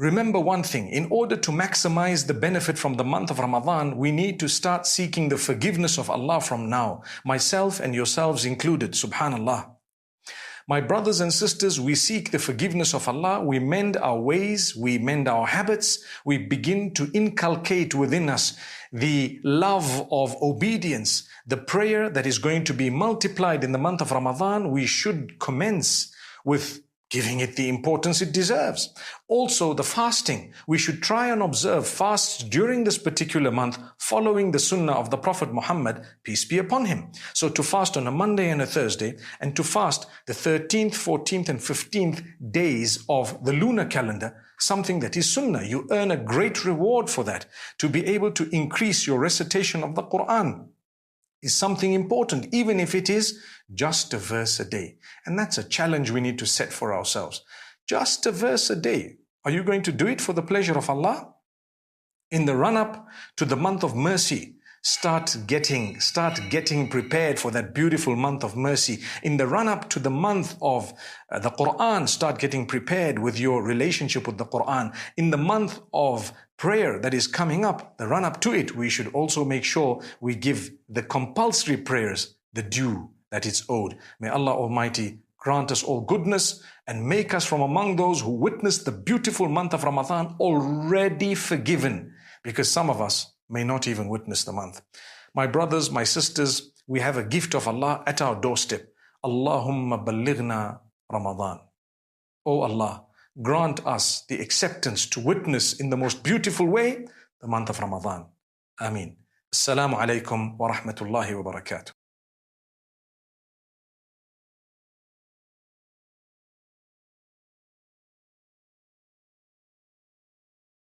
remember one thing, in order to maximize the benefit from the month of Ramadan, we need to start seeking the forgiveness of Allah from now, myself and yourselves included, subhanallah. My brothers and sisters, we seek the forgiveness of Allah, we mend our ways, we mend our habits, we begin to inculcate within us the love of obedience, the prayer that is going to be multiplied in the month of Ramadan. We should commence with giving it the importance it deserves. Also, the fasting. We should try and observe fasts during this particular month, following the sunnah of the Prophet Muhammad, peace be upon him. So to fast on a Monday and a Thursday, and to fast the 13th, 14th, and 15th days of the lunar calendar, something that is sunnah. You earn a great reward for that. To be able to increase your recitation of the Quran is something important, even if it is just a verse a day. And that's a challenge we need to set for ourselves. Just a verse a day. Are you going to do it for the pleasure of Allah? In the run-up to the month of mercy, start getting prepared for that beautiful month of mercy. In the run-up to the month of the Quran, start getting prepared with your relationship with the Quran. In the month of prayer that is coming up, the run-up to it, we should also make sure we give the compulsory prayers the due that is owed. May Allah Almighty grant us all goodness and make us from among those who witnessed the beautiful month of Ramadan already forgiven, because some of us may not even witness the month. My brothers, my sisters, we have a gift of Allah at our doorstep. Allahumma ballighna Ramadan. O Allah, grant us the acceptance to witness in the most beautiful way the month of Ramadan. Ameen. Assalamu alaikum wa rahmatullahi wa barakatuh.